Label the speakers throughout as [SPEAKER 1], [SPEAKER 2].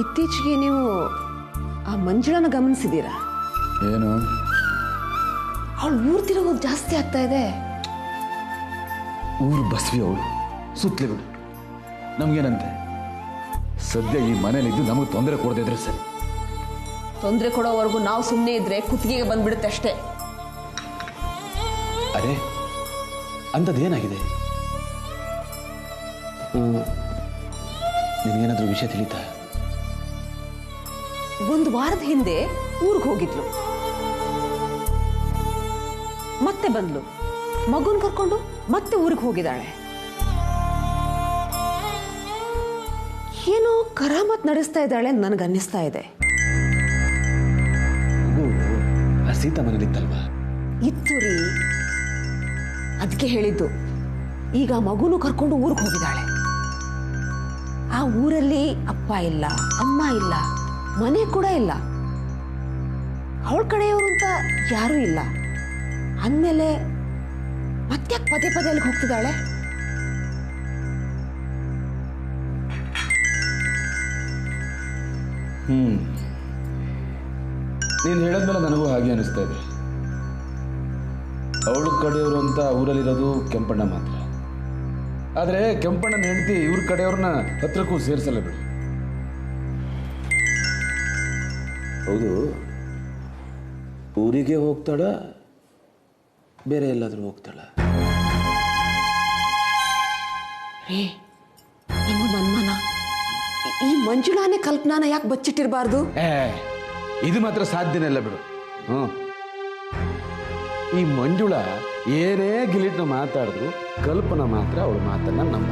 [SPEAKER 1] ಇತ್ತೀಚೆಗೆ ನೀವು ಆ ಮಂಜುಳನ ಗಮನಿಸಿದ್ದೀರಾ?
[SPEAKER 2] ಏನು?
[SPEAKER 1] ಅವಳು ಊರು ತಿರುಗೋದು ಜಾಸ್ತಿ ಆಗ್ತಾ ಇದೆ.
[SPEAKER 2] ಊರು ಬಸ್ವಿ ಅವಳು, ಸುತ್ತಲಿ ಬಿಡು, ನಮ್ಗೇನಂತೆ? ಸದ್ಯ ಈ ಮನೇಲಿದ್ದು ನಮಗೆ ತೊಂದರೆ ಕೊಡದೇ ಇದ್ರೆ ಸರಿ.
[SPEAKER 1] ತೊಂದರೆ ಕೊಡೋವರೆಗೂ ನಾವು ಸುಮ್ಮನೆ ಇದ್ರೆ ಕುತ್ತಿಗೆಗೆ ಬಂದ್ಬಿಡುತ್ತೆ ಅಷ್ಟೇ.
[SPEAKER 2] ಅರೆ, ಅಂಥದ್ದೇನಾಗಿದೆ? ನಿನಗೇನಾದ್ರೂ ವಿಷಯ ತಿಳಿತಾ?
[SPEAKER 1] ಒಂದು ವಾರದ ಹಿಂದೆ ಊರಿಗೆ ಹೋಗಿದ್ಲು, ಮತ್ತೆ ಬಂದ್ಲು, ಮಗುನ್ ಕರ್ಕೊಂಡು ಮತ್ತೆ ಊರಿಗೆ ಹೋಗಿದ್ದಾಳೆ. ಏನೋ ಕರಾಮತ್ ನಡೆಸ್ತಾ ಇದ್ದಾಳೆ ನನಗನ್ನಿಸ್ತಾ ಇದೆ.
[SPEAKER 2] ಸೀತಾ ಮನೇಲಿತ್ತಲ್ವಾ?
[SPEAKER 1] ಇತ್ತು ರೀ, ಅದಕ್ಕೆ ಹೇಳಿದ್ದು. ಈಗ ಮಗುನು ಕರ್ಕೊಂಡು ಊರಿಗೆ ಹೋಗಿದ್ದಾಳೆ. ಆ ಊರಲ್ಲಿ ಅಪ್ಪ ಇಲ್ಲ, ಅಮ್ಮ ಇಲ್ಲ, ಮನೆ ಕೂಡ ಇಲ್ಲ, ಅವಳ ಕಡೆಯವರು ಅಂತ ಯಾರೂ ಇಲ್ಲ. ಅಂದಮೇಲೆ ಮತ್ತ್ಯಾಕೆ ಪದೇ ಪದೇ ಅಲ್ಲಿಗೆ ಹೋಗ್ತಿದ್ದಾಳೆ?
[SPEAKER 2] ನೀನು ಹೇಳಿದ್ಮೇಲೆ ನನಗೂ ಹಾಗೆ ಅನಿಸ್ತಾ ಇದೆ. ಅವಳ ಕಡೆಯವರು ಅಂತ ಊರಲ್ಲಿರೋದು ಕೆಂಪಣ್ಣ ಮಾತ್ರ. ಆದರೆ ಕೆಂಪಣ್ಣನ ಹೆಂಡತಿ ಇವ್ರ ಕಡೆಯವ್ರನ್ನ ಹತ್ರಕ್ಕೂ ಸೇರಿಸಲ್ಲ ಬಿಡು. ಹೌದು, ಊರಿಗೆ ಹೋಗ್ತಾಳ, ಬೇರೆ ಎಲ್ಲಾದ್ರೂ ಹೋಗ್ತಾಳ?
[SPEAKER 1] ರೇ, ನಿಮಗೊಂದು ಅನುಮಾನ, ಈ ಮಂಜುಳಾನೇ ಕಲ್ಪನಾನ ಯಾಕೆ ಬಚ್ಚಿಟ್ಟಿರಬಾರ್ದು?
[SPEAKER 2] ಇದು ಮಾತ್ರ ಸಾಧ್ಯನೇ ಇಲ್ಲ ಬಿಡು. ಈ ಮಂಜುಳಾ ಏನೇ ಗಿಲಿಟ್ನ ಮಾತಾಡಿದ್ರು ಕಲ್ಪನಾ ಮಾತ್ರ ಅವಳ ಮಾತನ್ನ ನಂಬ.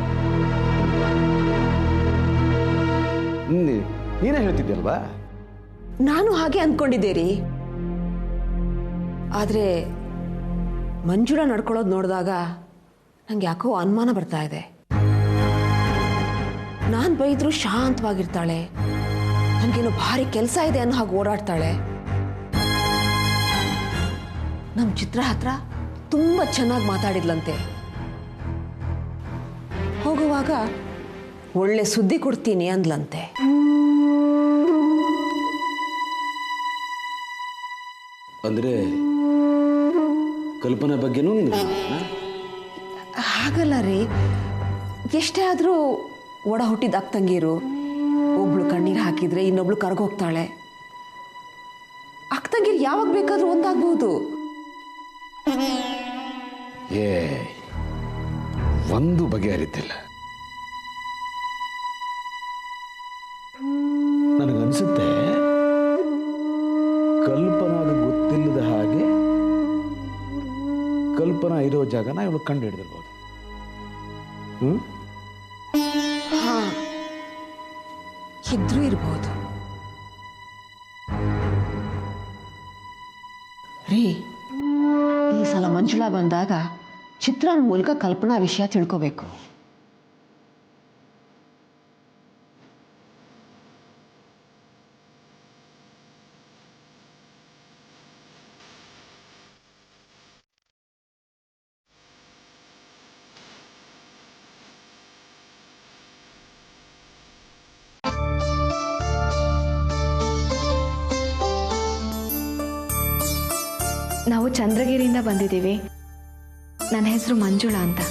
[SPEAKER 2] ನೀನೇ ಹೇಳ್ತಿದ್ಯಲ್ವಾ?
[SPEAKER 1] ನಾನು ಹಾಗೆ ಅಂದ್ಕೊಂಡಿದ್ದೆ ರೀ. ಆದ್ರೆ ಮಂಜುಳಾ ನಡ್ಕೊಳ್ಳೋದು ನೋಡಿದಾಗ ನಂಗೆ ಯಾಕೋ ಅನುಮಾನ ಬರ್ತಾ ಇದೆ. ನಾನು ಬೈದ್ರು ಶಾಂತವಾಗಿರ್ತಾಳೆ, ನನಗೇನು ಭಾರಿ ಕೆಲಸ ಇದೆ ಅನ್ನೋ ಹಾಗೆ ಓಡಾಡ್ತಾಳೆ. ನಮ್ಮ ಚಿತ್ರ ಹತ್ರ ತುಂಬಾ ಚೆನ್ನಾಗಿ ಮಾತಾಡಿದ್ಲಂತೆ. ಹೋಗುವಾಗ ಒಳ್ಳೆ ಸುದ್ದಿ ಕೊಡ್ತೀನಿ ಅಂದ್ಲಂತೆ.
[SPEAKER 2] ಅಂದ್ರೆ ಕಲ್ಪನಾ ಬಗ್ಗೆನೂ
[SPEAKER 1] ಹಾಗಲ್ಲ ರೀ, ಎಷ್ಟೇ ಆದರೂ ಒಡ ಹುಟ್ಟಿದ ಅಕ್ಕಂಗೀರು. ಒಬ್ಳು ಕಣ್ಣೀರು ಹಾಕಿದ್ರೆ ಇನ್ನೊಬ್ಳು ಕರ್ಗೋಗ್ತಾಳೆ. ಅಕ್ಕಂಗೀರು ಯಾವಾಗ ಬೇಕಾದ್ರೂ ಒಂದಾಗ್ಬಹುದು.
[SPEAKER 2] ಒಂದು ಬಗೆಹರಿತಿಲ್ಲ. ನನಗನ್ಸುತ್ತೆ ಕಲ್ಪನಾಗ ಗೊತ್ತಿಲ್ಲದ ಹಾಗೆ ಕಲ್ಪನಾ ಇರೋ ಜಾಗನ ಇವಳು ಕಂಡು ಹಿಡಿದಿರ್ಬೋದು.
[SPEAKER 1] ಇದ್ರೂ ಇರ್ಬೋದು ರೀ. ಈ ಸಲ ಮಂಜುಳಾ ಬಂದಾಗ ಚಿತ್ರನ ಮೂಲಕ ಕಲ್ಪನಾ ವಿಷಯ ತಿಳ್ಕೋಬೇಕು.
[SPEAKER 3] ನಾವು ಚಂದ್ರಗಿರಿಯಿಂದ ಬಂದಿದ್ದೀವಿ. ನನ್ನ ಹೆಸರು ಮಂಜುಳಾ ಅಂತ.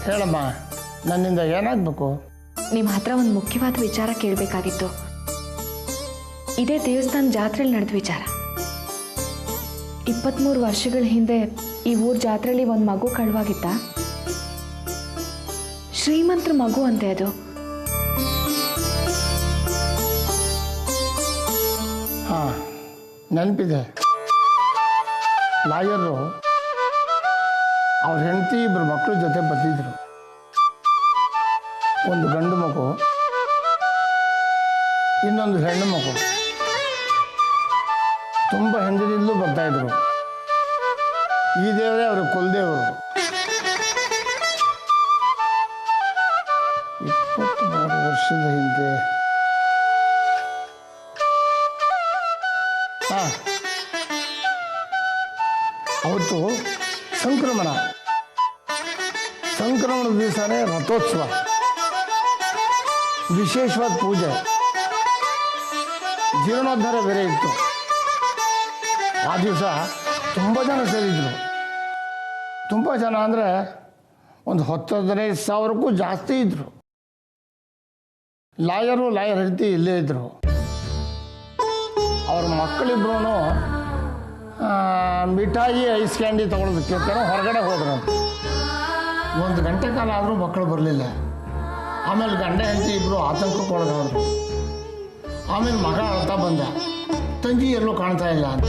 [SPEAKER 4] ಹೇಳಮ್ಮ, ನನ್ನಿಂದ ಏನಾಗಬೇಕು?
[SPEAKER 3] ನಿಮ್ಮ ಹತ್ರ ಒಂದು ಮುಖ್ಯವಾದ ವಿಚಾರ ಕೇಳಬೇಕಾಗಿತ್ತು. ಇದೇ ದೇವಸ್ಥಾನ ಜಾತ್ರೆಯಲ್ಲಿ ನಡೆದ ವಿಚಾರ. 23 ವರ್ಷಗಳ ಹಿಂದೆ ಈ ಊರ ಜಾತ್ರೆಯಲ್ಲಿ ಒಂದು ಮಗು ಕಳುವಾಗಿತ್ತ. ಶ್ರೀಮಂತರ ಮಗು ಅಂತೆ ಅದು.
[SPEAKER 4] ಹಾಂ, ನೆನಪಿದೆ. ಲಾಯರು ಅವ್ರ ಹೆಂಡತಿ 2 ಮಕ್ಕಳ ಜೊತೆ ಬಂದಿದ್ರು. ಒಂದು ಗಂಡು ಮಗು, ಇನ್ನೊಂದು ಹೆಣ್ಣು ಮಗು. ತುಂಬ ಹಿಂದಿನಿಂದಲೂ ಬರ್ತಾಯಿದ್ರು. ಈ ದೇವರೇ ಅವ್ರ ಕುಲದೇವರು. 23 ವರ್ಷದ ಹಿಂದೆ. ಅವತ್ತು ಸಂಕ್ರಮಣದ ದಿವಸನೇ ರಥೋತ್ಸವ, ವಿಶೇಷವಾದ ಪೂಜೆ. ಜೀರ್ಣೋದ್ಧಾರ ಬೇರೆ ಇತ್ತು. ಆ ದಿವಸ ತುಂಬ ಜನ ಸೇರಿದ್ರು. ತುಂಬ ಜನ ಅಂದರೆ ಒಂದು 10-15 ಸಾವಿರಕ್ಕೂ ಜಾಸ್ತಿ ಇದ್ದರು. ಲಾಯರ್ ಹೆಂಡತಿ ಇಲ್ಲೇ ಇದ್ದರು. ಅವ್ರ ಮಕ್ಕಳಿಬ್ರು ಮಿಠಾಯಿ ಐಸ್ ಕ್ಯಾಂಡಿ ತೊಗೊಳೋದಕ್ಕೆ ಹೊರಗಡೆ ಹೋದ್ರು. 1 ಗಂಟೆ ಕಾಲ ಆದರೂ ಮಕ್ಕಳು ಬರಲಿಲ್ಲ. ಆಮೇಲೆ ಗಂಡ ಹೆಂಡತಿ ಇಬ್ಬರು ಆತಂಕಕ್ಕೆ ಒಳಗಾದ್ರು. ಆಮೇಲೆ ಮಗ ಅಳ್ತಾ ಬಂದ, ತಂಗಿ ಎಲ್ಲೂ ಕಾಣ್ತಾ ಇಲ್ಲ ಅಂತ.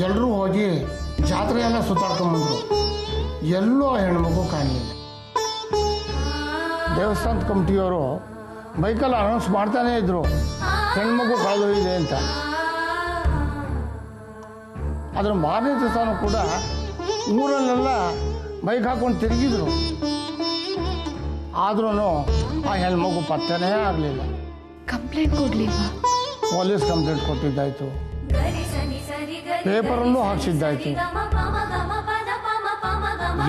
[SPEAKER 4] ಎಲ್ಲರೂ ಹೋಗಿ ಜಾತ್ರೆಯೆಲ್ಲ ಸುತ್ತಾಡ್ಕೊಂಬಂದರು. ಎಲ್ಲೂ ಹೆಣ್ಮಗು ಕಾಣಲಿಲ್ಲ. ದೇವಸ್ಥಾನದ ಕಮಿಟಿಯವರು ಬೈಕಲ್ಲಿ ಅನೌನ್ಸ್ ಮಾಡ್ತಾನೇ ಇದ್ರು, ಹೆಣ್ಮಗು ಕಳೆದೊಯ್ದಿದೆ ಅಂತ. ಅದ್ರ ಮಾರನೇ ದಿವಸನೂ ಕೂಡ ಊರಲ್ಲೆಲ್ಲ ಬೈಕ್ ಹಾಕೊಂಡು ತಿರುಗಿದ್ರು. ಆದ್ರೂ ಆ ಹೆಣ್ಮಗು ಪತ್ತೆನೇ ಆಗಲಿಲ್ಲ.
[SPEAKER 3] ಕಂಪ್ಲೇಂಟ್ ಕೊಡ್ಲಿಲ್ವಾ?
[SPEAKER 4] ಪೊಲೀಸ್ ಕಂಪ್ಲೇಂಟ್ ಕೊಟ್ಟಿದ್ದಾಯ್ತು, ಪೇಪರಲ್ಲೂ ಹಾಕ್ಸಿದ್ದಾಯ್ತು.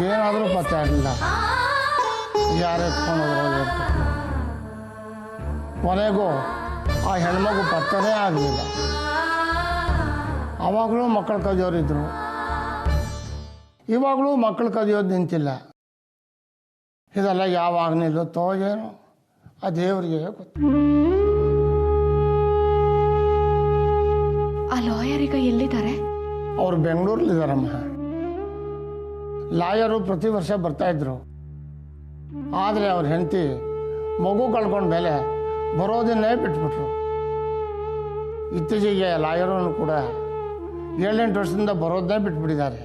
[SPEAKER 4] ಏನಾದರೂ ಪತ್ತೆ ಆಗಲಿಲ್ಲ. ಯಾರು ಎತ್ಕೊಂಡು ಹೋದ್ರು. ಕೊನೆಗೂ ಆ ಹೆಣ್ಮಗು ಪತ್ತೆನೇ ಆಗಲಿಲ್ಲ. ಆವಾಗಲೂ ಮಕ್ಕಳು ಕದಿಯೋರಿದ್ರು, ಇವಾಗಲೂ ಮಕ್ಕಳು ಕದಿಯೋದು ನಿಂತಿಲ್ಲ. ಇದೆಲ್ಲ ಯಾವಾಗ ನಿಲ್ಲುತ್ತೋ ಏನೋ ಆ ದೇವರಿಗೆ ಗೊತ್ತು.
[SPEAKER 3] ಆ ಲಾಯರ್ ಈಗ ಎಲ್ಲಿದ್ದಾರೆ?
[SPEAKER 4] ಅವ್ರು ಬೆಂಗಳೂರಲ್ಲಿದ್ದಾರಮ್ಮ. ಲಾಯರು ಪ್ರತಿ ವರ್ಷ ಬರ್ತಾಯಿದ್ರು. ಆದರೆ ಅವ್ರ ಹೆಂಡತಿ ಮಗು ಕಳ್ಕೊಂಡ ಮೇಲೆ ಬರೋದನ್ನೇ ಬಿಟ್ಬಿಟ್ರು. ಇತ್ತೀಚೆಗೆ ಲಾಯರನ್ನು ಕೂಡ 7-8 ವರ್ಷದಿಂದ ಬರೋದನ್ನೇ ಬಿಟ್ಬಿಟ್ಟಿದ್ದಾರೆ.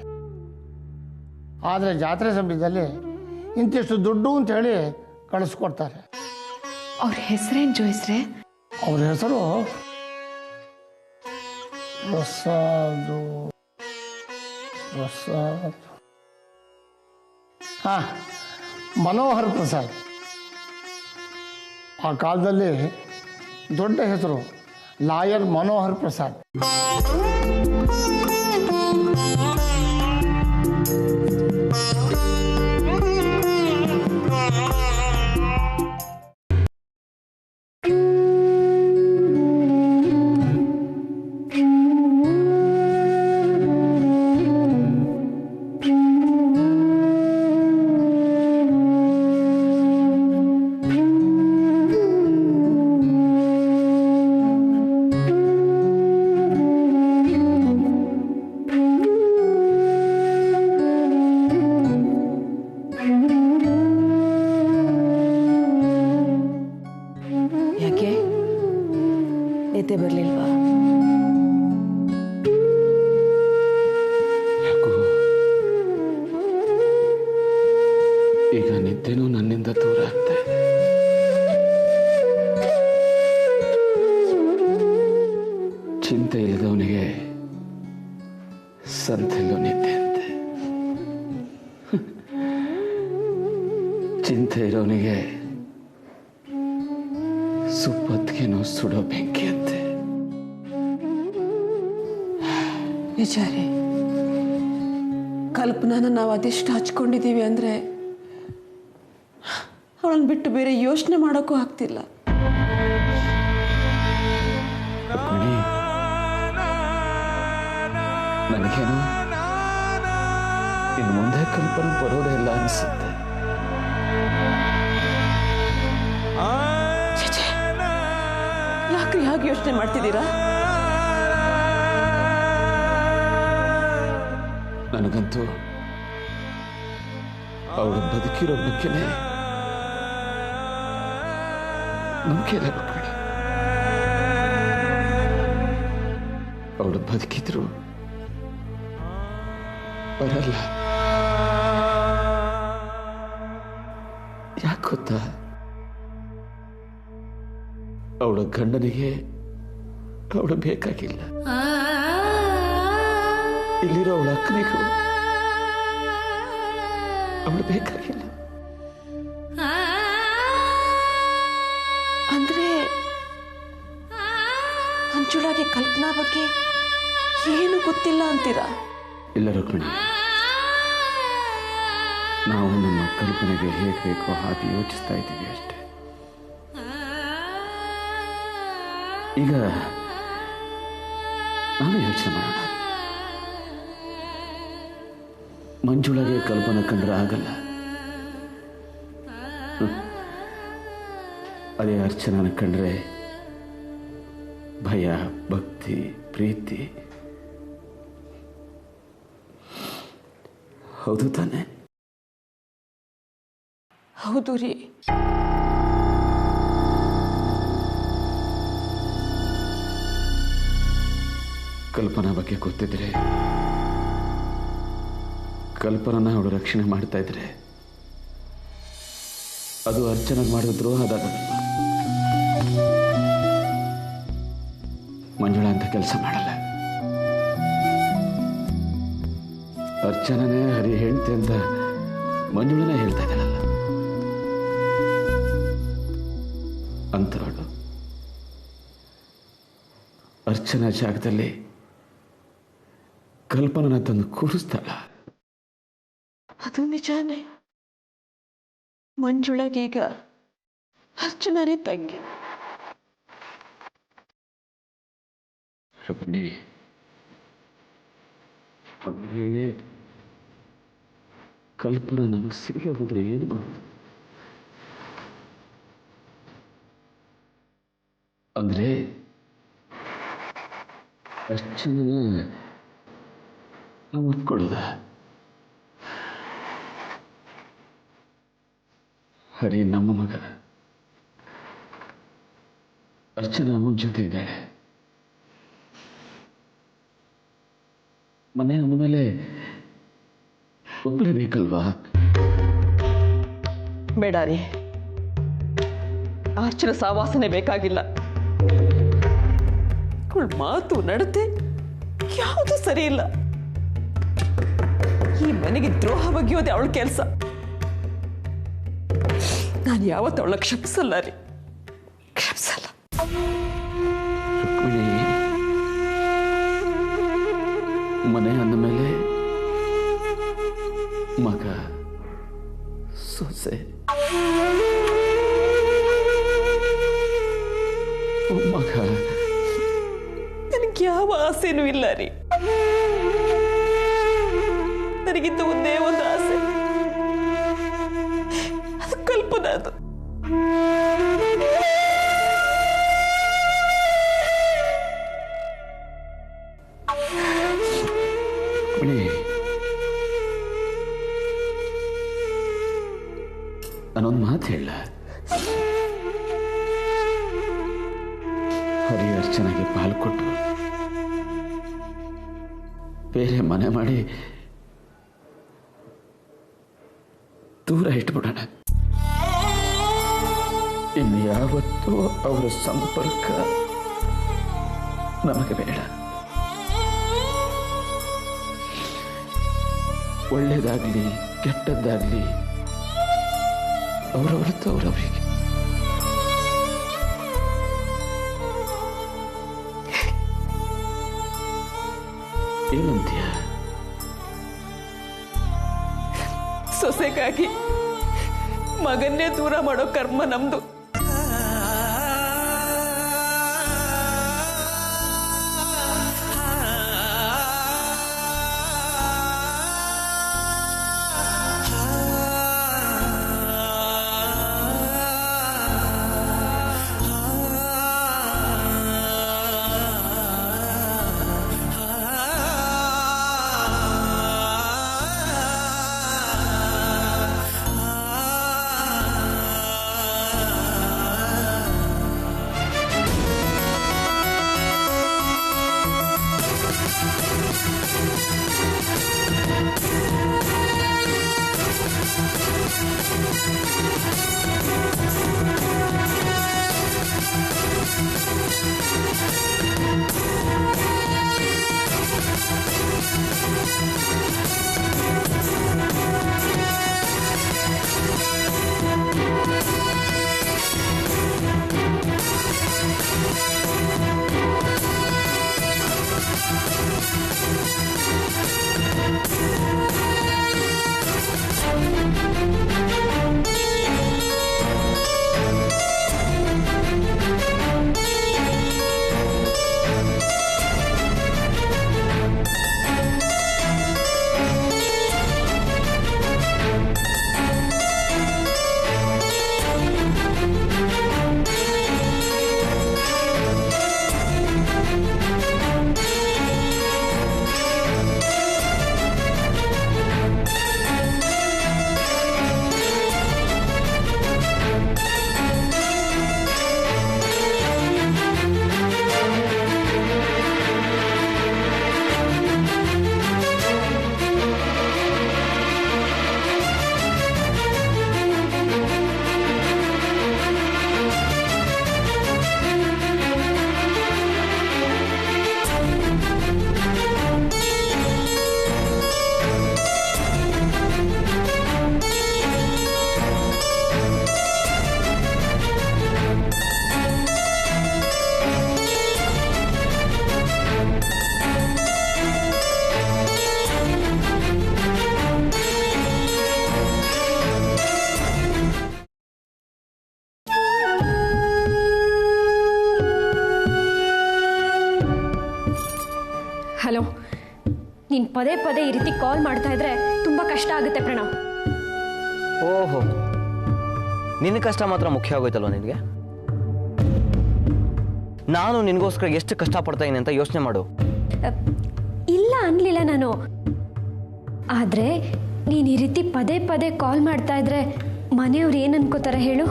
[SPEAKER 4] ಆದರೆ ಜಾತ್ರೆ ಸಮಯದಲ್ಲಿ ಇಂತಿಷ್ಟು ದುಡ್ಡು ಅಂತೇಳಿ ಕಳಿಸ್ಕೊಡ್ತಾರೆ.
[SPEAKER 3] ಅವ್ರ ಹೆಸರೇನು ಜೋಯಿಸ್ರೆ?
[SPEAKER 4] ಅವ್ರ ಹೆಸರು ಮನೋಹರ್ ಪ್ರಸಾದ್. ಆ ಕಾಲದಲ್ಲಿ ದೊಡ್ಡ ಹೆಸರು ಲಾಯರ್ ಮನೋಹರ್ ಪ್ರಸಾದ್.
[SPEAKER 1] ಯಾಕೆ ನಿದ್ದೆ ಬರಲಿಲ್ವಾ?
[SPEAKER 2] ಯಾಕೋ ಈಗ ನಿದ್ದೆನೂ ನನ್ನಿಂದ ದೂರ ಆಗ್ತಾ ಇದೆ. ಚಿಂತೆ ಇಲ್ಲದವನಿಗೆ ಸಂತೆಲ್ಲೂ ನಿದ್ದೆ ಅಂತೆ, ಚಿಂತೆ ಇರೋನಿಗೆ ಸುಪ್ಪತ್ತಿಗೆನೋ ಸುಡೋ ಬೆಂಕಿ ಅಂತೆ.
[SPEAKER 1] ವಿಚಾರಿ, ಕಲ್ಪನಾನ ನಾವು ಅದೆಷ್ಟು ಹಚ್ಕೊಂಡಿದ್ದೀವಿ ಅಂದರೆ ಅವಳನ್ನು ಬಿಟ್ಟು ಬೇರೆ ಯೋಚನೆ ಮಾಡೋಕ್ಕೂ ಆಗ್ತಿಲ್ಲ.
[SPEAKER 2] ರುಕ್ಮಿಣಿ, ನನಗೇನು ಇನ್ನು ಮುಂದೆ ಕಲ್ಪನೆ ಬರೋದೇ ಇಲ್ಲ ಅನಿಸುತ್ತೆ.
[SPEAKER 1] ಯಾಕ್ರಿ ಹಾಗೆ ಯೋಚನೆ ಮಾಡ್ತಿದ್ದೀರಾ?
[SPEAKER 2] ನನಗಂತೂ ಅವಳು ಬದುಕಿರೋ ಬಗ್ಗೆನೇ ನಂಬಿಕೆ ಇಲ್ಲ ರುಕ್ಮಿಣಿ. ಅವಳು ಬದುಕಿದ್ರು ಬರಲ್ಲ. ಯಾಕೆ ಗೊತ್ತಾ? ಅವಳ ಗಂಡನಿಗೆ ಅವಳು ಬೇಕಾಗಿಲ್ಲ. ಇಲ್ಲಿರೋ ಅವಳ ಅಕ್ಕನಿಗೂ ಅವಳು ಬೇಕಾಗಿಲ್ಲ.
[SPEAKER 1] ಅಂದ್ರೆ ಮಂಜುಳಾಗೆ ಕಲ್ಪನಾ ಬಗ್ಗೆ ಏನು ಗೊತ್ತಿಲ್ಲ ಅಂತೀರಾ?
[SPEAKER 2] ಇಲ್ಲ ರುಕ್ಮಿಣಿ, ನಾವು ನಮ್ಮ ಕಲ್ಪನೆಗೆ ಹೇಗೆ ಬೇಕೋ ಹಾಗೆ ಯೋಚಿಸ್ತಾ ಇದ್ದೀವಿ ಅಷ್ಟೇ. ಈಗ ನಾವೇ ಯೋಚನೆ ಮಾಡೋಣ. ಮಂಜುಳಗೆ ಕಲ್ಪನೆ ಕಂಡ್ರೆ ಆಗಲ್ಲ, ಅದೇ ಅರ್ಚನಾನ ಕಂಡ್ರೆ ಭಯ, ಭಕ್ತಿ, ಪ್ರೀತಿ. ಹೌದು ತಾನೆ?
[SPEAKER 1] ಹೌದು ರೀ.
[SPEAKER 2] ಕಲ್ಪನಾ ಬಗ್ಗೆ ಗೊತ್ತಿದ್ರೆ, ಕಲ್ಪನಾ ಅವಳು ರಕ್ಷಣೆ ಮಾಡ್ತಾ ಇದ್ರೆ ಅದು ಅರ್ಚನೆಗೆ ಮಾಡಿದ ದ್ರೋಹ ಅದಾಗಲ್ಲ. ಮಂಜುಳಾ ಅಂತ ಕೆಲಸ ಮಾಡಲ್ಲ. ಅರ್ಚನನೇ ಹರಿ ಹೆಂಡ್ತಿ ಅಂತ ಮಂಜುಳನೇ ಹೇಳ್ತಾ ಇದ್ದಾಳಲ್ಲ. ಅಂತವಳು ಅರ್ಚನಾ ಜಾಗದಲ್ಲಿ ಕಲ್ಪನಾ ತಂದು ಕೂರಿಸ್ತಾಳ.
[SPEAKER 1] ಅದು ನಿಜಾನೇ. ಮಂಜುಳಗೀಗ ಅರ್ಚನಾನೇ ತಂಗಿ.
[SPEAKER 2] ಕಲ್ಪನಾ ನಮಗೆ ಸಿಗದೆ ಹೋದ್ರೆ ಏನು ಮಾಡೋದು? ಅಂದ್ರೆ ಅರ್ಚನ ನಾವು ಒಪ್ಕೊಳ್ಳೋದ? ಹರಿ ನಮ್ಮ ಮಗ, ಅರ್ಚನಾ ಅವನ ಜೊತೆ ಇದ್ದಾಳೆ. ಮನೆ ಅಂದಮೇಲೆ ಒಪ್ಲೇಬೇಕಲ್ವಾ?
[SPEAKER 1] ಬೇಡ ರೀ, ಅರ್ಚನ ಸಾವಾಸನೆ ಬೇಕಾಗಿಲ್ಲ. ಅವಳ ಮಾತು ನಡತೆ ಯಾವುದು ಸರಿ ಇಲ್ಲ. ಈ ಮನೆಗೆ ದ್ರೋಹ ಬಗೆಯೋದೆ ಅವಳ ಕೆಲಸ. ನಾನು ಯಾವತ್ತು ಅವಳ ಕ್ಷಮಿಸಲ್ಲ ರೀ, ಕ್ಷಮಿಸಲ್ಲ.
[SPEAKER 2] ಮನೆ ಅಂದಮೇಲೆ ಮಗ, ಸೊಸೆ, ಮಗ.
[SPEAKER 1] ನನಗೆ ಯಾವ ಆಸೆನೂ ಇಲ್ಲ ರೀ. ನನಗಿಂತ ಒಂದೇ ಒಂದು ಆಸೆ, ಅದು ಕಲ್ಪನಾ. ಅದು
[SPEAKER 2] ನಾನೊಂದು ಮಾತು ಹೇಳ. ಹರಿ ಅರ್ಚನೆಗೆ ಪಾಲು ಕೊಟ್ಟು ಬೇರೆ ಮನೆ ಮಾಡಿ ದೂರ ಇಟ್ಬಿಡೋಣ. ಇನ್ನು ಯಾವತ್ತೂ ಅವರ ಸಂಪರ್ಕ ನಮಗೆ ಬೇಡ. ಒಳ್ಳೇದಾಗ್ಲಿ ಕೆಟ್ಟದ್ದಾಗ್ಲಿ ಅವರವರತ್ತು ಅವರವರಿಗೆ. ಏನಂತೀಯ?
[SPEAKER 1] ಸೊಸೆಗಾಗಿ ಮಗನ್ನೇ ದೂರ ಮಾಡೋ ಕರ್ಮ ನಮ್ದು.
[SPEAKER 5] ಹಲೋ, ನೀನು ಪದೇ ಪದೇ ಈ ರೀತಿ ಕಾಲ್ ಮಾಡ್ತಾ ಇದ್ರೆ ತುಂಬ ಕಷ್ಟ ಆಗುತ್ತೆ ಪ್ರಣವ್.
[SPEAKER 6] ಓಹೋ, ನಿನ್ನ ಕಷ್ಟ ಮಾತ್ರ ಮುಖ್ಯ ಆಗೋಯ್ತಲ್ವ ನಿನಗೆ? ನಾನು ನಿನಗೋಸ್ಕರ ಎಷ್ಟು ಕಷ್ಟಪಡ್ತಾ ಇದ್ದೀನಿ ಅಂತ ಯೋಚನೆ ಮಾಡು.
[SPEAKER 5] ಇಲ್ಲ ಅನ್ಲಿಲ್ಲ ನಾನು. ಆದರೆ ನೀನು ಈ ರೀತಿ ಪದೇ ಪದೇ ಕಾಲ್ ಮಾಡ್ತಾ ಇದ್ರೆ ಮನೆಯವ್ರು ಏನು ಅನ್ಕೋತಾರೆ ಹೇಳು?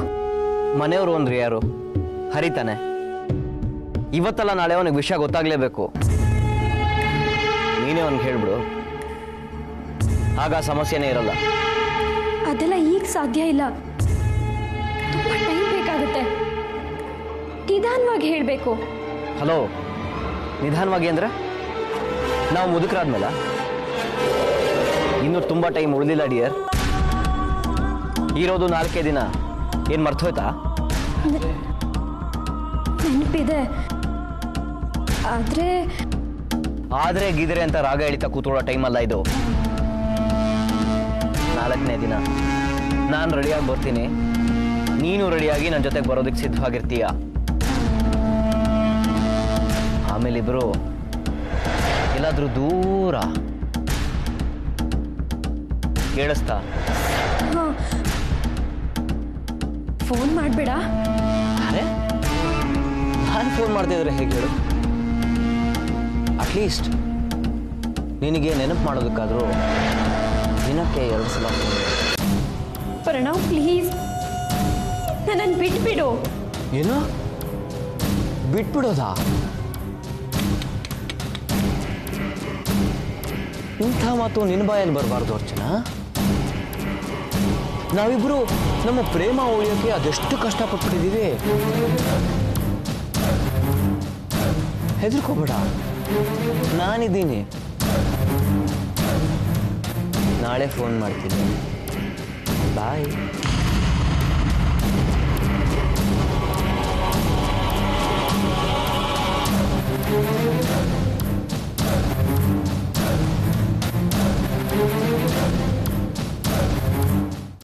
[SPEAKER 6] ಮನೆಯವರು ಅಂದ್ರೆ ಯಾರು? ಹರಿತಾನೆ. ಇವತ್ತಲ್ಲ ನಾಳೆ ಅವನಿಗೆ ವಿಷಯ ಗೊತ್ತಾಗ್ಲೇಬೇಕು. ನೀನೇ ಅವನಿಗೆ ಹೇಳ್ಬಿಡು, ಆಗ ಸಮಸ್ಯೆನೇ ಇರಲ್ಲ.
[SPEAKER 5] ಅದೆಲ್ಲ ಈಗ ಸಾಧ್ಯ ಇಲ್ಲ, ತುಂಬ ಟೈಮ್ ಬೇಕಾಗುತ್ತೆ. ನಿಧಾನವಾಗಿ ಹೇಳಬೇಕು.
[SPEAKER 6] ಹಲೋ, ನಿಧಾನವಾಗಿ ಅಂದ್ರೆ ನಾವು ಮುದುಕರಾದ್ಮೇಲೆ ಇನ್ನೂ ತುಂಬ ಟೈಮ್ ಉಳಿದಿಲ್ಲ ಡಿಯರ್. ಇರೋದು 4 ದಿನ. ಏನು ಮರ್ತೋಯ್ತಾ?
[SPEAKER 5] ನೆನಪಿದೆ, ಆದರೆ
[SPEAKER 6] ಗಿದ್ರೆ ಅಂತ ರಾಗ ಎಳಿತಾ ಕೂತ್ಕೊಳ್ಳೋ ಟೈಮ್ ಅಲ್ಲ ಇದು. 4ನೇ ದಿನ ನಾನು ರೆಡಿಯಾಗಿ ಬರ್ತೀನಿ, ನೀನು ರೆಡಿಯಾಗಿ ನನ್ನ ಜೊತೆಗೆ ಬರೋದಕ್ಕೆ ಸಿದ್ಧವಾಗಿರ್ತೀಯ. ಆಮೇಲೆ ಇಬ್ರು ಎಲ್ಲಾದ್ರೂ ದೂರ. ಕೇಳಿಸ್ತಾ?
[SPEAKER 5] ಹಾಂ, ಫೋನ್ ಮಾಡಬೇಡ.
[SPEAKER 6] ಅರೆ, ನಾನು ಫೋನ್ ಮಾಡ್ತಿದ್ರೆ ಹೇಗೆ ಹೇಳು? ಅಟ್ಲೀಸ್ಟ್ ನಿನಗೆ ನೆನಪು ಮಾಡೋದಕ್ಕಾದರೂ ದಿನಕ್ಕೆ 2 ಸಲ ಫೋನ್.
[SPEAKER 5] ಪ್ರಣವ್ ಪ್ಲೀಸ್, ನನ್ನನ್ನು ಬಿಟ್ಬಿಡು.
[SPEAKER 6] ಏನು ಬಿಟ್ಬಿಡೋದಾ? ಇಂಥ ಮಾತು ನಿನ್ನ ಬಾಯಲ್ಲಿ ಬರಬಾರ್ದು ಅರ್ಚನಾ. ನಾವಿಬ್ರು ನಮ್ಮ ಪ್ರೇಮ ಉಳಿಯೋಕೆ ಅದೆಷ್ಟು ಕಷ್ಟಪಟ್ಬಿಟ್ಟಿದ್ದೀವಿ. ಹೆದರ್ಕೋಬೇಡ, ನಾನಿದ್ದೀನಿ. ನಾಳೆ ಫೋನ್ ಮಾಡ್ತೀನಿ. ಬಾಯ್.